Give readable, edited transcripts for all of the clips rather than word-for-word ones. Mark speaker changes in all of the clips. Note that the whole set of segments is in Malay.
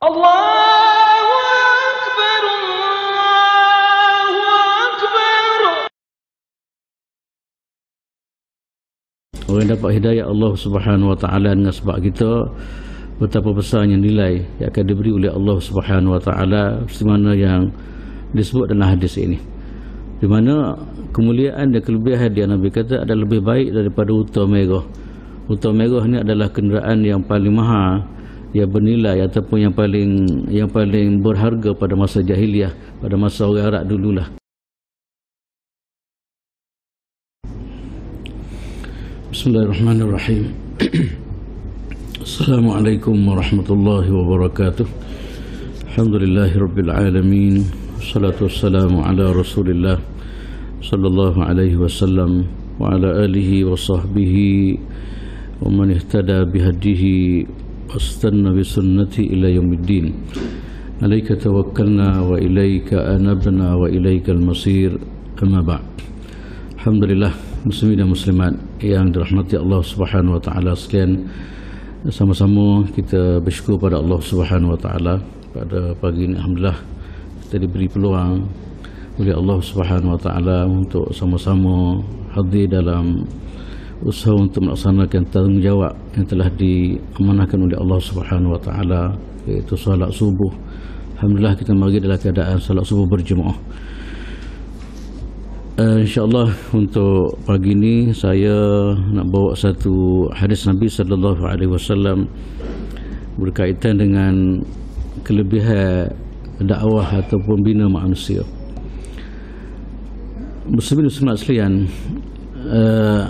Speaker 1: Allahu Akbar, Allahu Akbar.
Speaker 2: Orang dapat hidayah Allah Subhanahu wa taala dengan sebab kita, betapa besarnya nilai yang akan diberi oleh Allah Subhanahu wa taala seperti mana yang disebut dalam hadis ini, di mana kemuliaan dan kelebihan dia Nabi kata adalah lebih baik daripada unta merah. Unta merah ni adalah kenderaan yang paling mahal, yang bernilai ataupun yang paling berharga pada masa jahiliah, pada masa orang Arab dululah. Bismillahirrahmanirrahim. Assalamualaikum warahmatullahi wabarakatuh. Alhamdulillahirabbil alamin. Wassalatu wassalamu ala Rasulillah sallallahu alaihi wasallam wa ala alihi wa sahbihi wa man ihtada bihadihi wastanna bi sunnati ila yaumiddin. Alaika tawakkalna wa ilaika anabna wa ilaikal masir. Amma ba'd. Alhamdulillah, muslimin dan muslimat yang dirahmati Allah Subhanahu wa taala sekalian, sama-sama kita bersyukur pada Allah Subhanahu wa taala pada pagi ini. Alhamdulillah kita diberi peluang oleh Allah Subhanahu wa taala untuk sama-sama hadir dalam usaha untuk melaksanakan tanggungjawab yang telah diamanahkan oleh Allah Subhanahu wa taala, iaitu solat subuh. Alhamdulillah kita mari dalam keadaan solat subuh berjemaah. InsyaAllah untuk pagi ini saya nak bawa satu hadis Nabi sallallahu alaihi wasallam berkaitan dengan kelebihan dakwah ataupun bina manusia. Muslimin muslimat sekalian,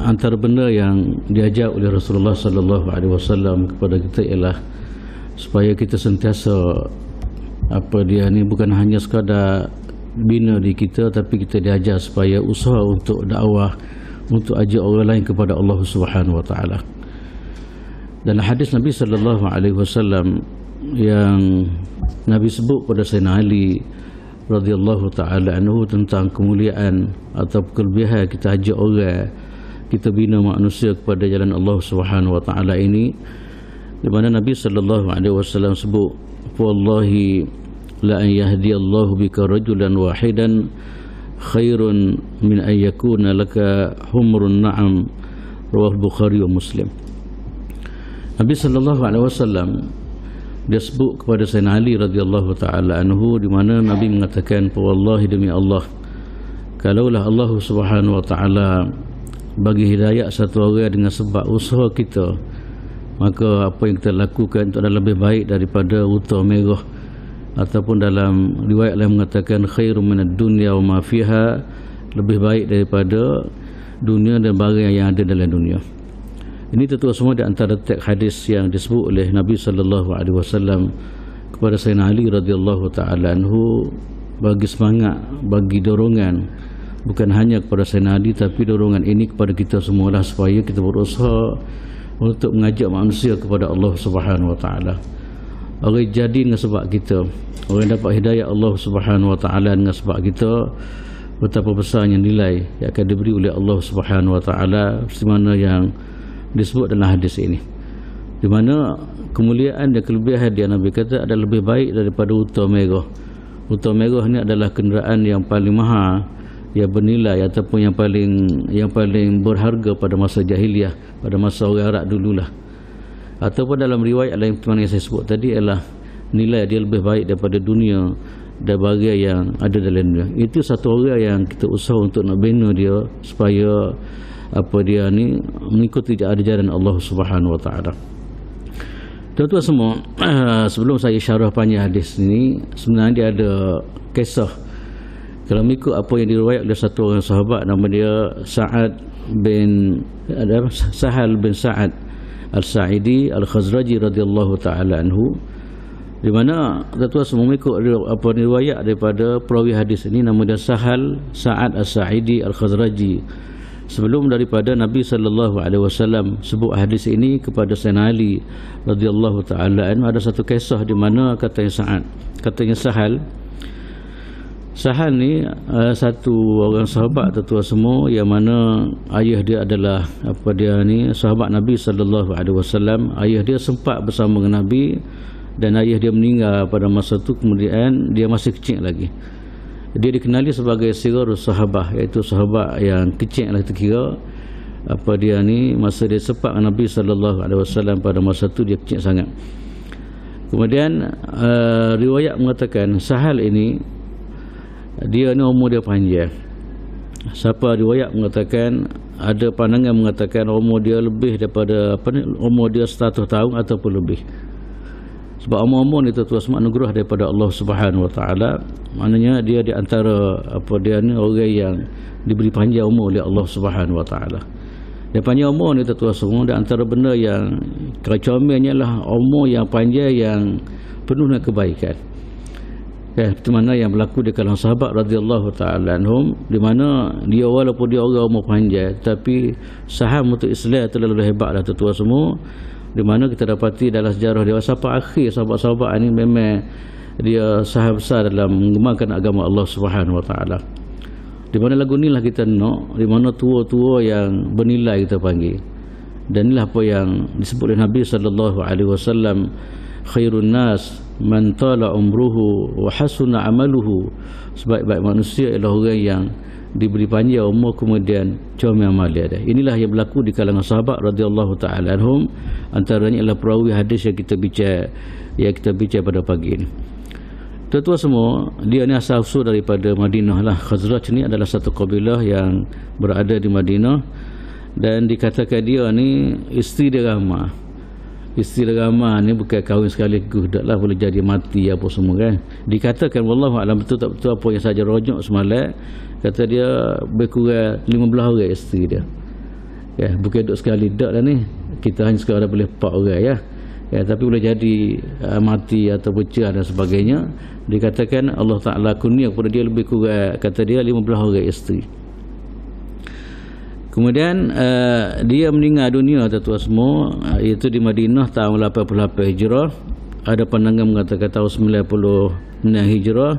Speaker 2: antara benda yang diajar oleh Rasulullah sallallahu alaihi wasallam kepada kita ialah supaya kita sentiasa bukan hanya sekadar bina di kita, tapi kita diajar supaya usaha untuk dakwah, untuk ajak orang lain kepada Allah Subhanahu wa taala. Dalam hadis Nabi sallallahu alaihi wasallam yang Nabi sebut pada Sayyidina Ali radhiyallahu taala anhu tentang kemuliaan atau kelebihan kita ajak orang, kita bina manusia kepada jalan Allah Subhanahu wa taala ini, di mana Nabi sallallahu alaihi wasallam sebut, wallahi la an yahdiyallahu bika rajulan wahidan khairun min an yakuna laka humrun na'am. Rawahu Bukhari wa Muslim. Nabi sallallahu alaihi wasallam dia sebut kepada Sayyidina Ali radhiyallahu taala anhu, di mana Nabi mengatakan, wallahi demi Allah, kalaulah Allah Subhanahu wa taala bagi hidayah satu orang dengan sebab usaha kita, maka apa yang kita lakukan itu adalah lebih baik daripada unta merah. Ataupun dalam riwayat lain mengatakan khairum minad dunya wa ma fiha, lebih baik daripada dunia dan barang yang ada dalam dunia. Ini tentu semua di antara teks hadis yang disebut oleh Nabi sallallahu alaihi wasallam kepada Sayyidina Ali radhiyallahu taala anhu, bagi semangat, bagi dorongan, bukan hanya kepada Sayyidina Ali, tapi dorongan ini kepada kita semualah, supaya kita berusaha untuk mengajak manusia kepada Allah Subhanahu wa taala. Orang jadi dengan sebab kita, orang dapat hidayah Allah Subhanahu wa taala dengan sebab kita, betapa besarnya nilai yang akan diberi oleh Allah Subhanahu wa taala seperti mana yang disebut dalam hadis ini, di mana kemuliaan dan kelebihan dia Nabi kata adalah lebih baik daripada unta merah. Unta merah ni adalah kenderaan yang paling mahal, yang bernilai ataupun yang paling berharga pada masa jahiliah, pada masa orang Arab dululah. Ataupun dalam riwayat lain yang saya sebut tadi ialah nilai dia lebih baik daripada dunia dan bagai yang ada dalam dunia. Itu satu orang yang kita usaha untuk nak bina dia supaya dia ni mengikuti ajaran Allah Subhanahu wa taala. Tuan-tuan semua, sebelum saya syarah panjang hadis ini, sebenarnya dia ada kisah. Kalau mengikut apa yang diriwayat oleh satu orang sahabat, nama dia Sahal bin Sa'ad Al-Sa'idi Al-Khazraji radhiyallahu taala anhu, di mana tuan-tuan semua mengikut apa riwayat daripada perawi hadis ini, nama dia Sahal Sa'ad Al-Sa'idi Al-Khazraji. Sebelum daripada Nabi sallallahu alaihi wasallam sebut hadis ini kepada Sayyidina Ali radhiyallahu taala anhu, ada satu kisah di mana katanya Sahal ni satu orang sahabat tuan-tuan semua, yang mana ayah dia adalah sahabat Nabi sallallahu alaihi wasallam. Ayah dia sempat bersama dengan Nabi dan ayah dia meninggal pada masa itu, kemudian dia masih kecil lagi. Dia dikenali sebagai Sigharus Sahabah, iaitu sahabat yang kecil lah terkira. Apa dia ni, masa dia sepak Nabi SAW pada masa itu dia kecil sangat. Kemudian riwayat mengatakan Sahal ini dia ni umur dia panjang. Siapa riwayat mengatakan, ada pandangan mengatakan umur dia lebih daripada umur dia 100 tahun ataupun lebih. Sebab umur-umur ni tuan semua anugerah daripada Allah Subhanahu Wa Taala. Maknanya dia di antara dia ni orang yang diberi panjang umur oleh Allah Subhanahu Wa Taala. Dan panjang umur ni tuan semua di antara benda yang kecomelnya lah umur yang panjang yang penuh dengan kebaikan. Seperti mana yang berlaku di kalangan sahabat radhiyallahu taala anhum, di mana dia walaupun dia orang umur panjang tapi saham untuk Islam terlalu hebatlah tuan semua. Di mana kita dapati dalam sejarah dia sampai akhir sahabat-sahabat ini memang dia sahab besar dalam mengembangkan agama Allah Subhanahu Wa Taala. Di mana lagu inilah kita nak, di mana tua-tua yang bernilai kita panggil. Dan inilah apa yang disebut oleh Nabi sallallahu alaihi wasallam, khairun nas man tala umruhu wa hasuna amaluhu. Sebaik-baik manusia ialah orang yang diberi panjang umur kemudian comel amal dia. Inilah yang berlaku di kalangan sahabat radhiyallahu taala anhum. Antaranya ialah perawi hadis yang kita bincang pada pagi ini. Tuan-tuan semua, dia ni asal usul daripada Madinah lah. Khazraj ni adalah satu kabilah yang berada di Madinah, dan dikatakan dia ni isteri dia ramah. Isteri dia ramah ni bukan kahwin sekaligus, taklah boleh jadi mati apa semua kan. Dikatakan wallahu alam betul tak betul apa yang saja rojok semalam, kata dia berkurang 15 orang isteri dia. Ya, bukan duduk sekali dak lah ni. Kita hanya sekadar boleh 4 orang ya. Ya, tapi boleh jadi mati atau pecah dan sebagainya. Dikatakan Allah Taala kurnia kepada dia lebih kurang, kata dia 15 orang isteri. Kemudian dia meninggal dunia tuan-tuan semua, iaitu di Madinah tahun 88 Hijrah. Ada pandangan mengatakan tahun 99 Hijrah.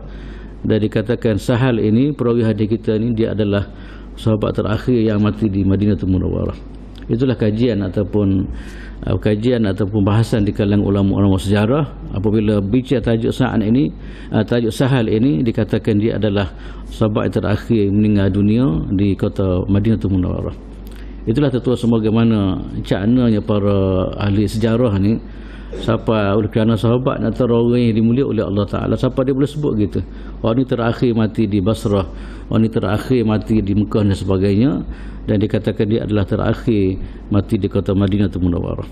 Speaker 2: Dan dikatakan Sahal ini, perawi hadis kita ni, dia adalah sahabat terakhir yang mati di Madinatul Munawwarah. Itulah kajian ataupun bahasan di kalangan ulama-ulama sejarah. Apabila bicara tajuk Sahal ini dikatakan dia adalah sahabat yang terakhir meninggal dunia di kota Madinatul Munawwarah. Itulah tuan-tuan semua bagaimana caknanya para ahli sejarah ni, siapa oleh kerana sahabat antara orang yang dimuliakan oleh Allah Taala, siapa dia boleh sebut gitu. Orang ni terakhir mati di Basrah, orang ni terakhir mati di Mekah dan sebagainya, dan dikatakan dia adalah terakhir mati di kota Madinatul Munawwarah.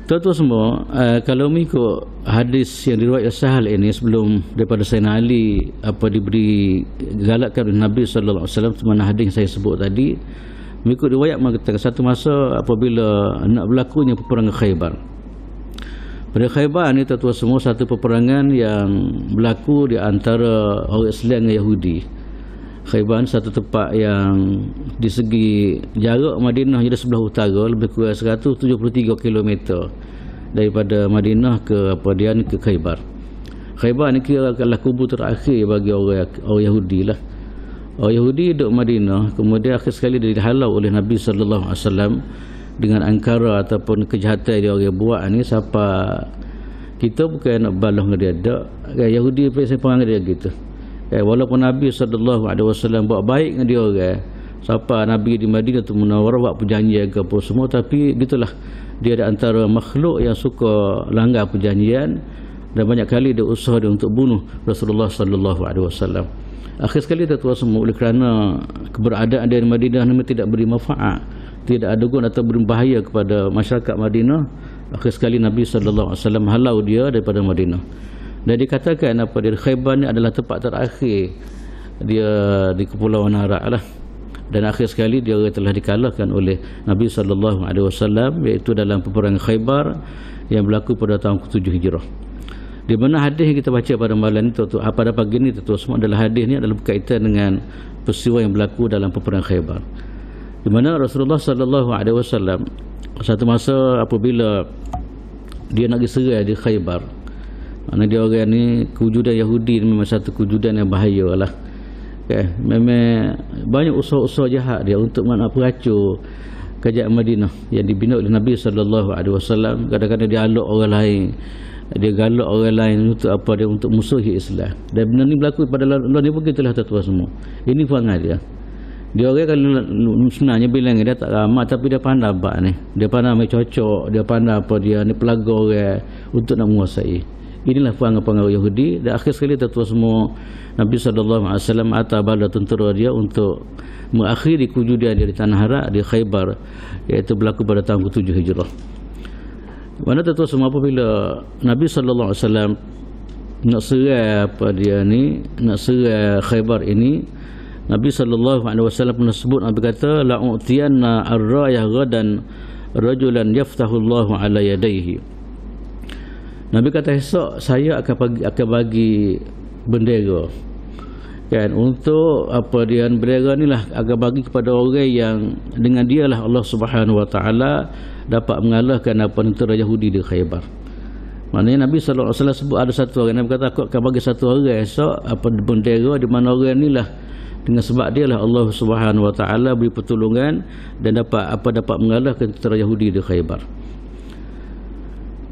Speaker 2: Tuan-tuan semua, kalau mengikut hadis yang diriwayatkan Sahal ini sebelum daripada Sayyidina Ali diberi galakkan oleh Nabi sallallahu alaihi wasallam, mana hadis yang saya sebut tadi, mengikut riwayat mengatakan satu masa apabila nak berlakunya peperangan Khaybar. Pada Khaybar ni tuan-tuan semua satu peperangan yang berlaku di antara orang Islam dengan Yahudi. Khaybar satu tempat yang di segi jarak Madinah jadi sebelah utara, lebih kurang 173 km daripada Madinah ke ke Khaybar. Khaybar ni kira adalah kubu terakhir bagi orang Yahudi lah. Orang Yahudi duduk Madinah, kemudian akhir sekali dia dihalau oleh Nabi sallallahu alaihi wasallam dengan angkara ataupun kejahatan dia orang buat ni. Siapa kita bukan nak balas dengan dia, tak kan, Yahudi saya perang dia gitu. Walaupun Nabi SAW buat baik dengan dia orang, siapa Nabi di Madinah tu Munawwarah buat perjanjian ke apa semua, tapi gitulah, dia ada antara makhluk yang suka langgar perjanjian, dan banyak kali dia usaha dia untuk bunuh Rasulullah SAW. Akhir sekali tuan-tuan semua, oleh kerana keberadaan dia di Madinah ni tidak beri manfaat, tidak ada guna atau beri bahaya kepada masyarakat Madinah, akhir sekali Nabi SAW halau dia daripada Madinah. Dan dikatakan di Khaybar ni adalah tempat terakhir dia di Kepulauan Arab lah. Dan akhir sekali dia telah dikalahkan oleh Nabi SAW, iaitu dalam peperangan Khaybar yang berlaku pada tahun ke-7 Hijrah. Di mana hadis yang kita baca pada malam ni, pada pagi ni semua adalah hadis ni adalah berkaitan dengan peristiwa yang berlaku dalam peperangan Khaybar. Di mana Rasulullah SAW satu masa apabila dia nak diserang di Khaybar, mana dia orang ni, kewujudan Yahudi ni memang satu kewujudan yang bahaya lah. Okay. Memang banyak usaha-usaha jahat dia untuk nak peracur kerajaan Madinah yang dibina oleh Nabi SAW. Kadang-kadang dia alok orang lain, dia galak orang lain untuk apa dia, untuk musuhi Islam. Dan benda ni berlaku pada luar ni pun kita lah tuan semua. Ini perangai dia. Dia orang kalau sebenarnya bilang dia tak ramah, tapi dia pandai abad ni. Dia pandai main cocok, dia pandai apa dia ni, pelaga orang untuk nak menguasai. Inilah perangai-perangai Yahudi. Dan akhir sekali tuan semua, Nabi SAW atas bala tentera dia untuk mengakhiri kewujudan dia di tanah Harak, di Khaybar, iaitu berlaku pada tahun ke-7 Hijrah. Mana tuan semua, apabila Nabi SAW nak serang apa dia ni, nak serang Khaybar ini, Nabi SAW pernah sebut, Nabi kata la'utiyanna ar-rayah ghadan rajulan yaftahullahu ala yadayhi. Nabi kata esok saya akan bagi bendera, kan, untuk apa dia, bendera ni lah akan bagi kepada orang yang dengan dialah Allah Subhanahu Wa Taala dapat mengalahkan apa tentera Yahudi di Khaybar. Maknanya Nabi SAW sebut ada satu orang, Nabi kata aku akan bagi satu orang esok apa bendera, di mana orang ni lah dengan sebab dia lah Allah Subhanahu Wa Taala beri pertolongan dan dapat mengalahkan tentera Yahudi di Khaybar.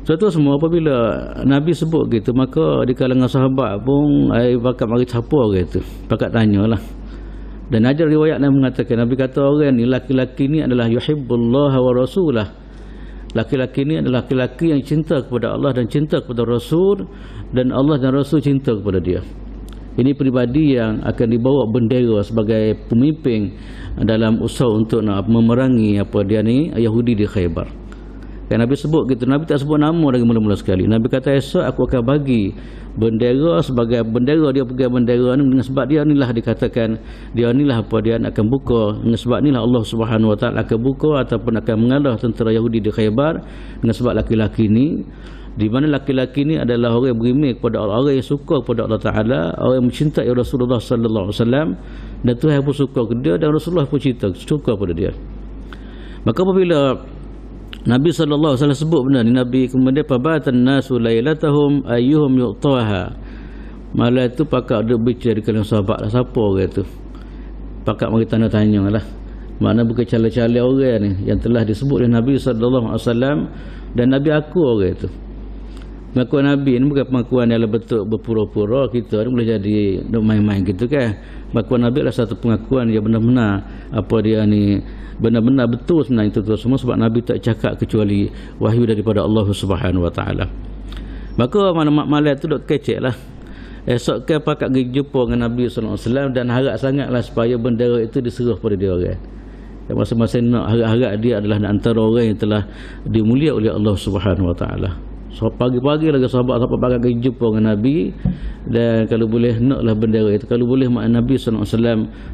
Speaker 2: Suatu semua apabila Nabi sebut gitu, maka di kalangan sahabat pun bakat mari capur gitu, bakat tanyalah. Dan ada riwayat yang mengatakan, Nabi kata orang ni, laki-laki ni adalah yuhibbullah wa rasulah. Laki-laki ni adalah laki-laki yang cinta kepada Allah dan cinta kepada Rasul, dan Allah dan Rasul cinta kepada dia. Ini peribadi yang akan dibawa bendera sebagai pemimpin dalam usaha untuk nak memerangi apa dia ni Yahudi di Khaybar. Kan Nabi sebut gitu, Nabi tak sebut nama lagi mula-mula sekali. Nabi kata esok aku akan bagi bendera sebagai bendera, dia pegang bendera ni dengan sebab dia inilah dikatakan, dia inilah apa dia akan buka, dengan sebab inilah Allah Subhanahu Wa Taala akan buka ataupun akan mengalah tentera Yahudi di Khaybar, dengan sebab laki-laki ni, di mana laki-laki ni adalah orang yang berimej kepada Allah, orang yang suka kepada Allah Taala, orang yang mencintai Rasulullah sallallahu alaihi wasallam, dan Tuhan pun suka kepada dia dan Rasulullah pun suka kepada dia. Maka apabila Nabi SAW sebut benda ni, Nabi kemudian pabatan nasu lailatahum ayyuhum yu'taha. Malam itu pakak duk bicara di kalangan sahabat lah, siapa orang tu. Pakak mari tanya lah. Mana bukan cala-cala orang ni yang telah disebut oleh Nabi SAW, dan Nabi aku orang tu. Pengakuan Nabi ni bukan pengakuan dalam bentuk berpura-pura kita ni boleh jadi duk main-main gitu kan. Pengakuan Nabi adalah satu pengakuan yang benar-benar apa dia ni, benar-benar betul sebenarnya itu semua, sebab Nabi tak cakap kecuali wahyu daripada Allah Subhanahu Wa Taala. Maka malam tu dok kecek lah. Esok ke pakak pergi jumpa dengan Nabi SAW dan harap sangatlah supaya bendera itu diserah pada dia orang. Dan masing-masing nak harap dia adalah antara orang yang telah dimulia oleh Allah Subhanahu Wa Taala. So pagi-pagi lagi sahabat pakak pergi jumpa dengan Nabi, dan kalau boleh naklah bendera itu, kalau boleh mak Nabi SAW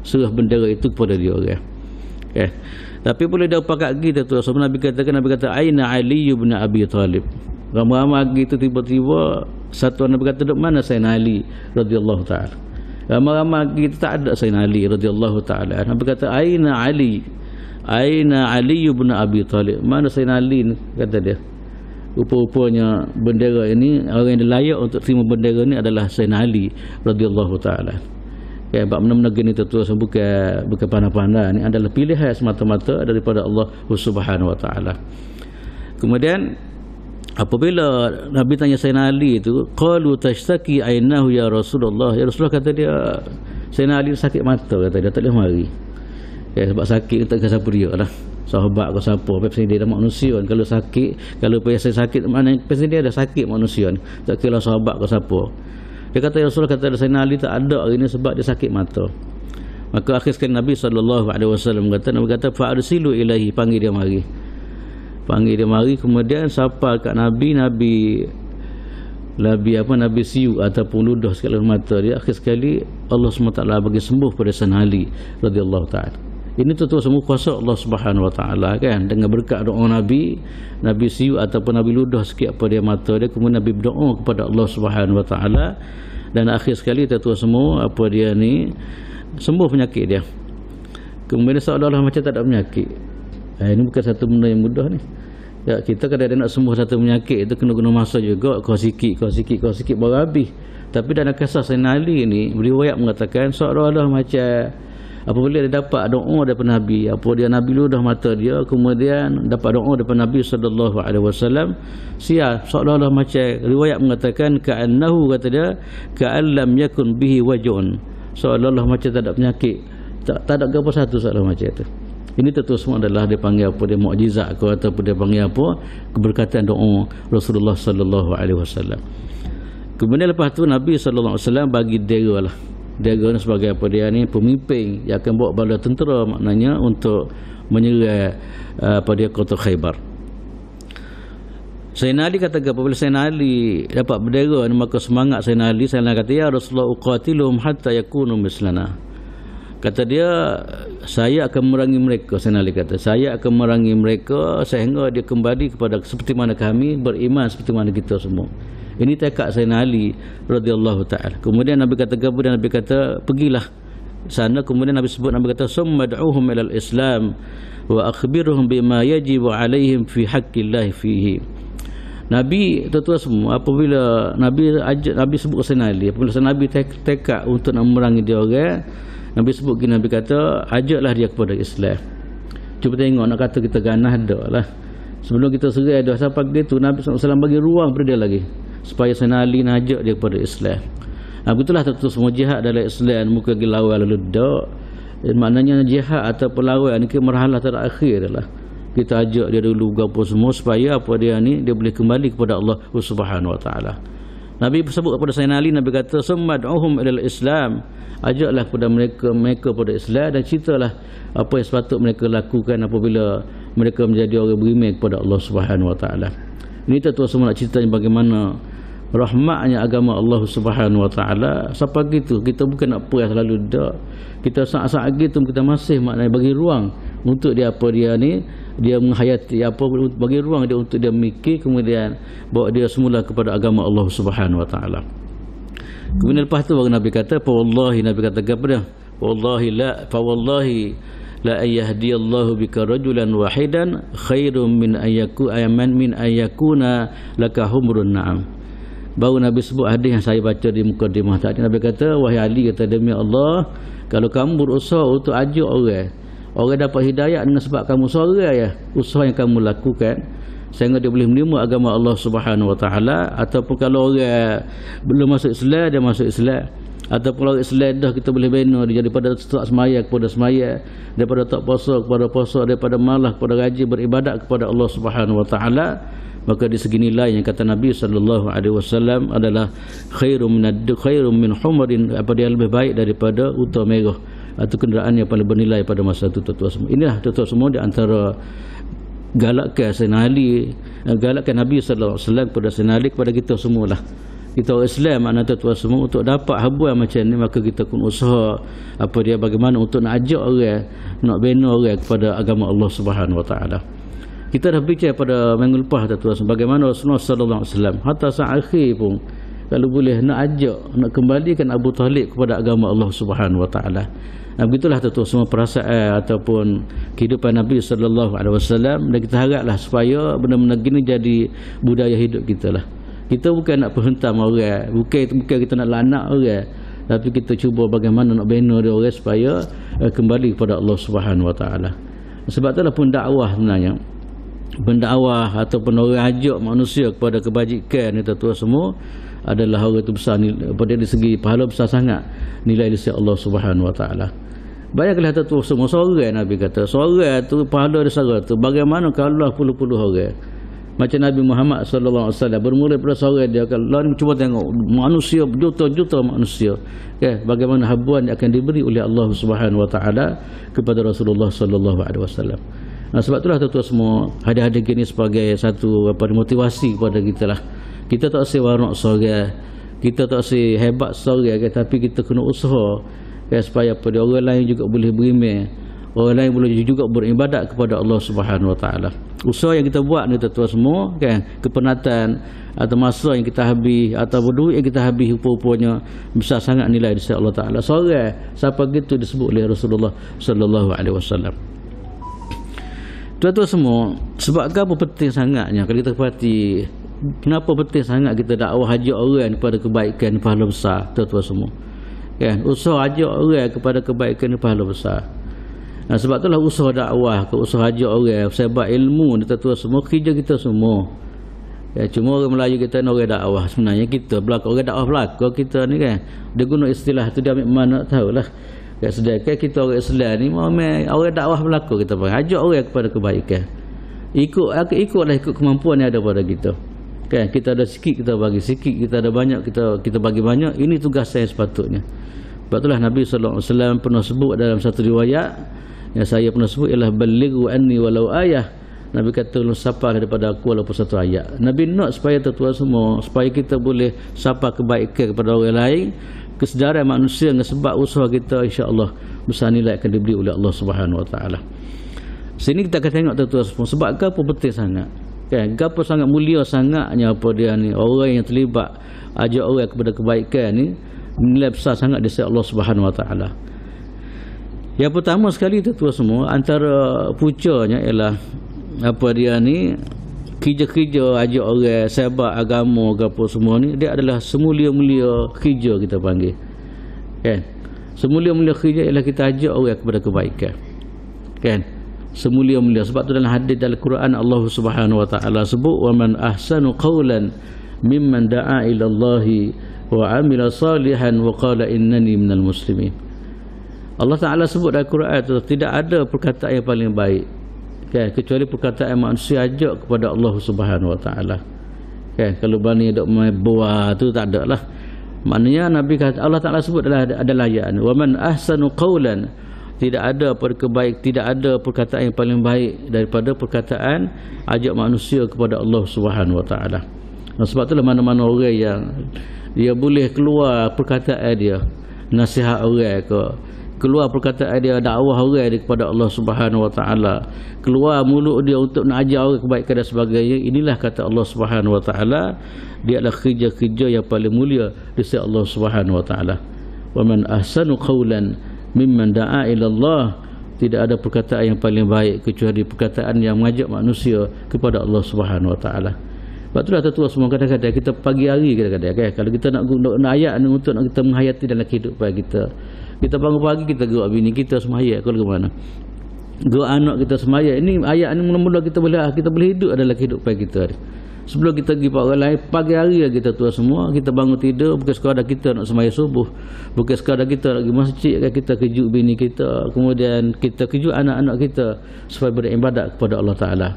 Speaker 2: serah bendera itu kepada dia orang. Okay. Tapi boleh dah pakat gitu tu. So Nabi kata aina Ali bin Abi Talib. Ramai-ramai gitu tiba-tiba satu Nabi kata duk mana Sayyidina Ali radhiyallahu taala. Ramai-ramai gitu tak ada Sayyidina Ali radhiyallahu taala. Nabi kata aina Ali bin Abi Talib. Mana Sayyidina Ali ni, kata dia. Rupa-rupanya bendera ini, orang yang layak untuk terima bendera ini adalah Sayyidina Ali radhiyallahu taala. Ya, sebab benda-benda gini terus bukan pandai-pandai, ni adalah pilihan semata-mata daripada Allah Subhanahu Wa Taala. Kemudian apabila Nabi tanya Sayyidina Ali itu, qalu tashtaki ainahu ya Rasulullah. Ya Rasulullah, kata dia Sayyidina Ali sakit mata, kata dia tak boleh mari. Ya, sebab sakit tak kira siapa dia lah. Sahabat ke siapa, pasal dia dah manusia. Kalau sakit, kalau pasal sakit mana pasal dia dah sakit manusia. Tak kira sahabat ke siapa. Dia kata ya Rasulullah, kata Sayyidina Ali tak ada hari ni sebab dia sakit mata. Maka akhir sekali Nabi SAW kata fa'arsilu ilahi, panggil dia mari. Panggil dia mari, kemudian sapa kat Nabi siu ataupun ludah sekali mata dia. Akhir sekali Allah SWT bagi sembuh pada Sayyidina Ali radhiyallahu taala. Ini tentu semua kuasa Allah Subhanahu Wa Taala kan, dengan berkat doa Nabi siu ataupun Nabi ludah sikit apa dia mata dia, kemudian Nabi berdoa kepada Allah Subhanahu Wa Taala, dan akhir sekali tentu semua apa dia ni sembuh penyakit dia. Kemudian seolah-olah macam tak ada penyakit. Ini bukan satu benda yang mudah ni. Ya, kita kadang-kadang nak sembuh satu penyakit itu kena guna masa juga, kau sikit baru habis. Tapi dalam kisah Sayyidina Ali ni, riwayat mengatakan seolah-olah macam apabila dia dapat doa daripada Nabi, apa dia Nabi ludah mata dia, kemudian dapat doa daripada Nabi sallallahu alaihi wasallam, sia seolah-olah macam riwayat mengatakan ka'annahu, kata dia, ka'allam yakun bihi waj'un, seolah-olah macam tak ada penyakit, tak ada apa satu, seolah macam itu. Ini tentu semua adalah dia panggil apa, dia mukjizat ke ataupun dia panggil apa, keberkatan doa Rasulullah sallallahu alaihi wasallam. Kemudian lepas tu Nabi sallallahu alaihi wasallam bagi dera lah. Dera ni sebagai apa, dia ni pemimpin yang akan bawa bala tentera, maknanya untuk menyerang apa dia kota Khaybar. Sayyidina Ali kata apabila Sayyidina Ali dapat bendera ni, maka semangat Sayyidina Ali, Sayyidina kata, ya Rasulullah uqatiluhum hatta yakunu mislana. Kata dia, saya akan merangi mereka. Sayyidina Ali kata, saya akan merangi mereka sehingga dia kembali kepada seperti mana kami beriman, seperti mana kita semua. Ini tekad Sayyidina Ali radhiyallahu ta'ala. Kemudian Nabi kata Nabi kata pergilah sana. Kemudian Nabi sebut, Nabi kata summad'uhum ilal Islam wa akhbirhum bima yajibu alaihim fi haqqillahi fihi. Nabi tuan-tuan semua, apabila Nabi sebut Sayyidina Ali, apabila Nabi tekad untuk nak memerangi dia orang, Nabi sebut gini, Nabi kata ajaklah dia kepada Islam. Cuba tengok, nak kata kita ganah dah lah. Sebelum kita serai dah sampai begitu, Nabi SAW bagi ruang pada dia lagi supaya Sayyidina Ali nak ajak dia kepada Islam. Begitulah tentu semua jihad dalam Islam, muka pergi lawan lalu dak. Maknanya jihad atau lawan ni ke marhalah terakhir lah. Kita ajak dia dulu apa semua supaya apa dia ni, dia boleh kembali kepada Allah Subhanahu wa taala. Nabi sebut kepada Sayyidina Ali, Nabi kata summad'uhum ilal Islam, ajaklah kepada mereka pada Islam, dan ceritalah apa yang sepatut mereka lakukan apabila mereka menjadi orang beriman kepada Allah Subhanahu wa taala. Ini tentu semua nak ceritanya bagaimana rahmatnya agama Allah Subhanahu wa taala. Sampai gitu kita bukan nak perah selalu dak. Kita saat-saat gitu kita masih maknanya bagi ruang untuk dia apa dia ni, dia menghayati apa, bagi ruang dia untuk dia mikir, kemudian bawa dia semula kepada agama Allah Subhanahu wa taala. Kemudian lepas tu baru Nabi kata, fa wallahi, Nabi kata kepada wallahi la ayyahdiyallahu bika rajulan wahidan khairum min ayyakuna laka humrun na'am. Baru Nabi sebut hadis yang saya baca di mukadimah tadi. Nabi kata, wahai Ali, kata demi Allah, kalau kamu berusaha untuk ajak orang dapat hidayah dengan sebab kamu seorang ya, usaha yang kamu lakukan sehingga dia boleh menerima agama Allah Subhanahu wa taala. Ataupun kalau orang belum masuk Islam, dia masuk Islam. Ataupun orang Islam dah, kita boleh bina dia daripada tak semaya kepada semaya, daripada tak puasa kepada puasa, daripada malah kepada rajin beribadat kepada Allah Subhanahu wa taala. Maka di segi nilai yang kata Nabi sallallahu alaihi wasallam adalah khairum min humrin, apa dia lebih baik daripada unta merah atau kenderaan yang paling bernilai pada masa itu. Tuan-tuan semua, inilah tuan-tuan semua di antara galakkan Sayyidina Ali, galakkan Nabi sallallahu alaihi wasallam kepada Sayyidina Ali, kepada kita semualah. Kita orang Islam, makna tuan-tuan semua, untuk dapat habuan macam ni, maka kita pun usaha apa dia bagaimana untuk nak ajak orang, nak bina orang kepada agama Allah Subhanahu wa taala. Kita dah bincang pada minggu lepas tuan-tuan, bagaimana Rasulullah sallallahu alaihi wasallam hatta saat akhir pun kalau boleh nak ajak, nak kembalikan Abu Talib kepada agama Allah Subhanahu wa taala. Begitulah tuan-tuan semua perasaan ataupun kehidupan Nabi sallallahu alaihi wasallam, dan kita haraplah supaya benda-benda gini jadi budaya hidup kita lah. Kita bukan nak perhentam orang, bukan kita nak laknat orang, tapi kita cuba bagaimana nak bina dia orang supaya kembali kepada Allah Subhanahu wa taala. Sebab itulah pun dakwah sebenarnya, pendakwah ataupun orang ajak manusia kepada kebajikan ni tuan-tuan semua adalah orang itu besar pada dari segi pahala besar sangat nilai di sisi Allah Subhanahu wa taala. Bayangkanlah tuan-tuan semua, seorang Nabi kata, seorang tu pahala dia seorang tu, bagaimana kalau puluh-puluh orang macam Nabi Muhammad sallallahu alaihi wasallam bermula daripada seorang dia. Kalau ni cuba tengok manusia, juta-juta manusia, bagaimana habuan yang akan diberi oleh Allah Subhanahu wa taala kepada Rasulullah sallallahu alaihi wasallam. Sebab itulah tuan-tuan semua, hadir-hadir gini sebagai satu motivasi kepada kita lah. Kita tak usah warak seorang, kita tak usah hebat seorang, tapi kita kena usaha supaya pada orang lain juga boleh beriman, orang lain boleh juga beribadat kepada Allah Subhanahu wa taala. Usaha yang kita buat ni tuan-tuan semua kepenatan atau masa yang kita habis atau duit yang kita habis, rupa-rupanya besar sangat nilai di sisi Allah taala. Seorang siapa gitu disebut oleh Rasulullah sallallahu alaihi wasallam. Tuan-tuan semua, sebab apa penting sangatnya kalau kita perhati, kenapa penting sangat kita dakwah ajak orang kepada kebaikan, pahala besar tuan-tuan semua. Kan, usaha ajak orang kepada kebaikan ni pahala besar. Sebab itulah usaha dakwah, usaha ajak orang, sebab ilmu ni tetua semua kerja kita semua. Cuma orang Melayu kita ni orang dakwah, sebenarnya kita belakang orang dakwah belakang kita ni kan. Dia guna istilah tu dia ambil mana tahulah. Sedangkan kita orang Islam ni orang dakwah belakang kita panggil, ajak orang kepada kebaikan. Ikutlah kemampuan yang ada pada kita. Kan, kita ada sikit kita bagi sikit, kita ada banyak kita bagi banyak. Ini tugas saya sepatutnya. Sebab itulah Nabi sallallahu alaihi wasallam pernah sebut dalam satu riwayat yang saya pernah sebut ialah balighu anni walau ayah. Nabi kata lu sapa daripada aku walaupun satu ayat. Nabi nak supaya tuan semua, supaya kita boleh sapa kebaikan kepada orang lain, kesedaran manusia dengan sebab usaha kita, insya-Allah besar nilai akan diberi oleh Allah Subhanahu Wa Taala. Sini kita akan tengok tuan semua sebab apa penting sangat. Kan, apa sangat mulia sangatnya apa dia ni, orang yang terlibat ajak orang kepada kebaikan ni nilai besar sangat di sisi Allah Subhanahu Wa Taala. Yang pertama sekali tuan semua, antara puncanya ialah apa dia ni, kerja-kerja ajak orang sahabat agama ke apa semua ni, dia adalah semulia-mulia kerja kita panggil. Kan, semulia-mulia kerja ialah kita ajak orang kepada kebaikan. Kan, semulia-mulia. Sebab tu dalam hadis dalam Quran Allah Subhanahu Wa Taala sebut wa man ahsanu qawlan mimman da'a ila Allah wa amila salihan wa qala innani minal muslimin. Allah Taala sebut dalam Quran tu tidak ada perkataan yang paling baik, kan, kecuali perkataan manusia ajak kepada Allah Subhanahu Wa Taala. Kan, kalau bani dok main buah tu tak ada lah. Maknanya Nabi kata, Allah Taala sebut adalah ayat ni, wa man ahsanu qawlan, tidak ada perkataan yang paling baik daripada perkataan ajak manusia kepada Allah Subhanahu Wa Taala. Sebab itulah mana-mana orang yang dia boleh keluar perkataan dia nasihat orang ke, keluar perkataan dia dakwah orang dia kepada Allah Subhanahu Wa Taala, keluar mulut dia untuk nak ajar orang kebaikan dan sebagainya, inilah kata Allah Subhanahu Wa Taala, dia adalah kerja-kerja yang paling mulia di sisi Allah Subhanahu Wa Taala. Wa man ahsanu qawlan mimman da'a ila Allah, tidak ada perkataan yang paling baik kecuali perkataan yang mengajak manusia kepada Allah Subhanahu Wa Taala. Sebab itulah tuan semua, kadang-kadang kita pagi hari kadang-kadang kan, kalau kita nak ayat ni untuk nak kita menghayati dalam kehidupan kita, kita bangun pagi kita gerak bini kita semaya, kalau ke mana gerak anak kita semaya, ini ayat ni mula-mula kita boleh hidup adalah kehidupan kita. Sebelum kita pergi pada orang lain, pagi hari kita tua semua, kita bangun tidur, bukan sekadar kita nak sembahyang subuh, bukan sekadar kita nak pergi masjid, kita kejut bini kita, kemudian kita kejut anak-anak kita supaya beribadat kepada Allah Ta'ala.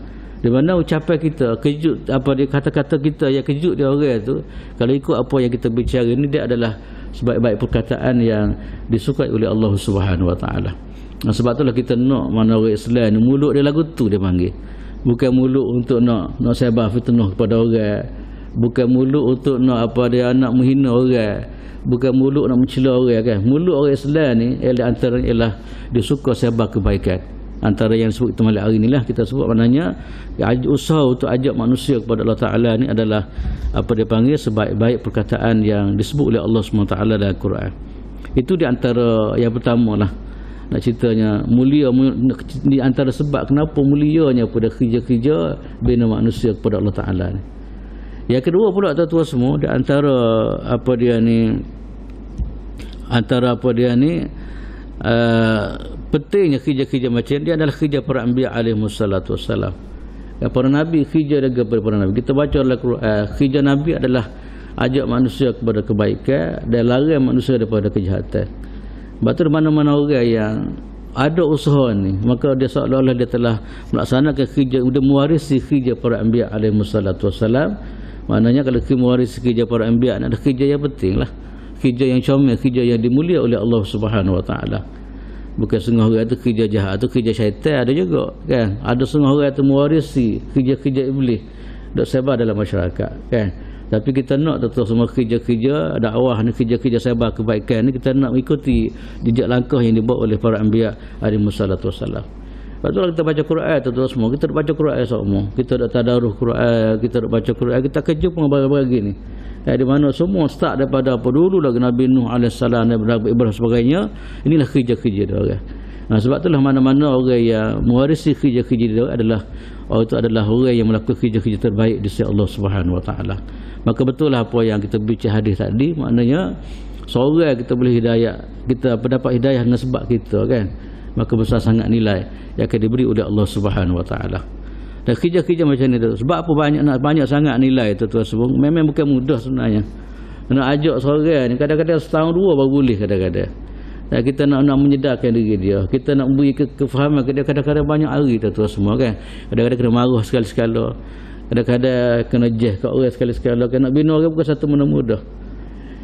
Speaker 2: Di mana ucapan kita, kejut apa dia, kata-kata kita yang kejut dia orang tu, kalau ikut apa yang kita bicara ni, dia adalah sebaik-baik perkataan yang disukai oleh Allah Subhanahu Wa Ta'ala. Sebab itulah kita nak mana orang Islam ni, mulut dia lagu tu dia panggil. Bukan mulut untuk nak sebar fitnah kepada orang, bukan mulut untuk nak apa dia nak menghina orang, bukan mulut nak mencela orang kan. Mulut orang Islam ni ialah dia suka sebar kebaikan. Antara yang disebut kita malam hari inilah kita sebut, maknanya usaha untuk ajak manusia kepada Allah Ta'ala ni adalah apa dia panggil sebaik-baik perkataan yang disebut oleh Allah SWT dalam Quran. Itu di antara yang pertama lah nak ceritanya, mulia di antara sebab kenapa mulianya pada kerja-kerja bina manusia kepada Allah Ta'ala ni. Yang kedua pula tuan-tuan semua, di antara apa dia ni, pentingnya kerja-kerja macam dia adalah kerja para anbiya alaihi wassalatu wassalam. Para nabi, kerja dia kepada para nabi. Kita baca dalam Quran, kerja nabi adalah ajak manusia kepada kebaikan dan larang manusia daripada kejahatan. Sebab tu mana-mana orang yang ada usaha ni, maka dia seolah-olah dia telah melaksanakan kerja, dia mewarisi kerja para anbiya alaihi wassalatu wassalam. Maknanya kalau kita mewarisi kerja para anbiya, ada kerja yang penting lah, kerja yang comel, kerja yang dimulia oleh Allah Subhanahu Wa Ta'ala. Bukan setengah orang tu kerja jahat, tu kerja syaitan ada juga kan. Ada setengah orang tu mewarisi kerja-kerja iblis dok sebar dalam masyarakat kan. Tapi kita nak tetap semua kerja-kerja dakwah ni, kerja-kerja sebar kebaikan ni, kita nak mengikuti jejak langkah yang dibuat oleh para anbiya alaihi wassalatu wassalam. Lepas tu kita baca Quran tu semua, kita baca Quran semua, kita dak tadarus Quran, kita dak baca Quran, kita kerja pun bagi ni. Di mana semua start daripada apa dulu lagi Nabi Nuh alaihissalam, Nabi Ibrahim sebagainya, inilah kerja-kerja dia orang. Sebab itulah mana-mana orang yang mewarisi kerja-kerja dia adalah orang yang melakukan kerja-kerja terbaik di sisi Allah Subhanahu Wa Taala. Maka betul lah apa yang kita bincang hadis tadi, maknanya seorang kita boleh hidayah, kita dapat hidayah dengan sebab kita kan, maka besar sangat nilai yang akan diberi oleh Allah Subhanahu Wa Taala. Dan kerja-kerja macam ni tu, sebab apa banyak sangat nilai tu semua. Memang bukan mudah sebenarnya. Nak ajak seorang ni kadang-kadang setahun dua baru boleh kadang-kadang. Dan kita nak menyedarkan diri dia, kita nak beri kefahaman ke dia, kadang-kadang banyak hari tu semua kan. Kadang-kadang kena marah sekali-sekala, kadang-kadang kena jah kat orang sekali-sekala kan. Nak bina orang bukan satu benda mudah.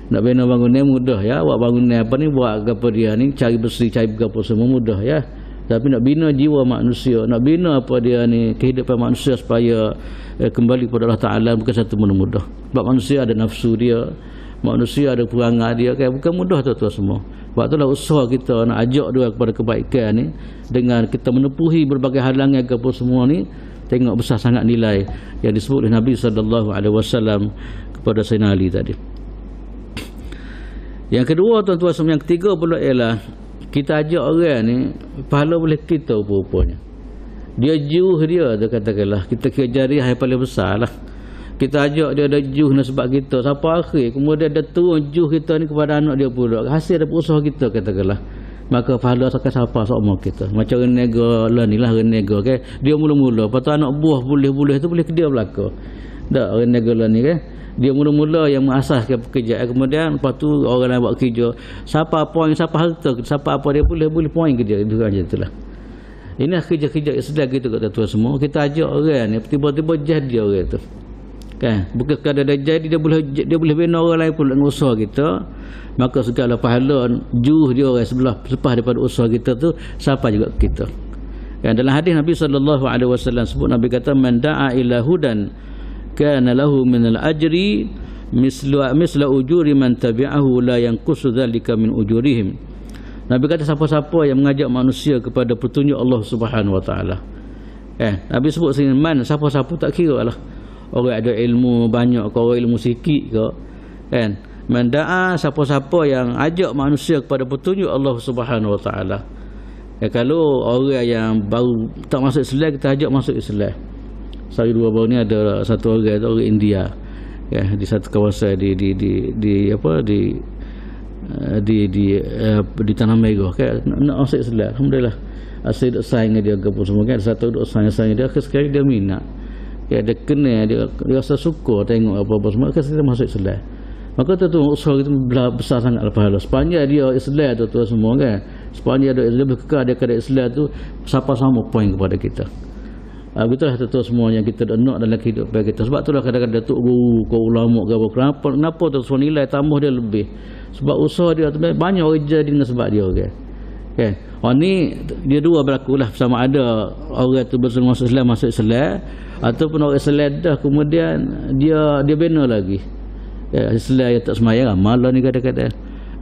Speaker 2: Nak bina bangunan mudah ya, buat bangunan apa ni, buat apa dia ni, cari besi, cari apa semua mudah ya. Tapi nak bina jiwa manusia, nak bina apa dia ni, kehidupan manusia supaya kembali kepada Allah Ta'ala bukan satu benda mudah. Sebab manusia ada nafsu dia, manusia ada perangai dia kan, bukan mudah tu semua. Sebab itulah usaha kita nak ajak dia kepada kebaikan ni, dengan kita menepuhi berbagai halangan ke apa semua ni, tengok besar sangat nilai yang disebut oleh Nabi SAW kepada Sayyidina Ali tadi. Yang kedua tuan-tuan semua, yang ketiga pula ialah kita ajak orang ni, pahala boleh kita rupanya. Dia juh dia tu katakanlah, kita kira jariah yang paling besar lah. Kita ajak dia ada juh nak sebab kita sampai akhir, kemudian dia turun juh kita ni kepada anak dia pula, hasil daripada usaha kita katakanlah, maka pahala akan siapa sama kita. Macam orang nega lah ni lah, orang nega kan, dia mula-mula, lepas tu anak buah boleh-boleh tu boleh ke dia belaka. Tak, orang nega lah ni kan, dia mula-mula yang mengasaskan pekerjaan, kemudian lepas tu orang lain buat kerja, siapa poin, siapa harta, siapa apa dia boleh poin kerja itu macam itulah. Ini kerja-kerja Islam gitu kat tuan semua. Kita ajak orang ni tiba-tiba jadi orang tu kan, bukan sekadar dia jadi, dia boleh bina orang lain pula dengan usaha kita, maka segala pahala juh dia orang sebelah lepas daripada usaha kita tu siapa juga kita kan. Dalam hadis Nabi SAW sebut, Nabi kata, man da'a ila hudan kana lahu minal ajri misla ujuri man tabi'ahu la yanqusu dzalika min ujurihim. Nabi kata siapa-siapa yang mengajak manusia kepada petunjuk Allah Subhanahu Wa Taala. Nabi sebut sini man, siapa-siapa tak kira lah. Orang ada ilmu banyak ke, orang ilmu sikit ke kan. Man da'a, siapa-siapa yang ajak manusia kepada petunjuk Allah Subhanahu Wa Taala. Kalau orang yang baru tak masuk Islam, kita ajak masuk Islam. Saya dua baru ni ada satu orang India ya, di satu kawasan di Tanah Merah kan, nak masuk Islam. Alhamdulillah, asyik duk saing dia ke apa semua kan, satu duk saing dia, sekali dia minat ya, dia kena, dia rasa suka tengok apa-apa semua, akhirnya dia masuk Islam. Maka tu usaha itu besar sangat pahala. Sepanjang dia Islam tu semua kan, sepanjang dia lebih kekal dia kepada Islam tu, siapa sama poin kepada kita. Begitulah tu semua yang kita nak dalam kehidupan kita. Sebab itulah kadang-kadang Datuk Guru, kau ulama ke apa, kenapa tu semua nilai tambah dia lebih, sebab usaha dia tu banyak orang jadi dengan sebab dia kan. Ni dia dua berlaku lah, sama ada orang tu bersama masuk Islam ataupun orang Islam dah kemudian dia bina lagi Islam yang tak semayang malah ni kadang-kadang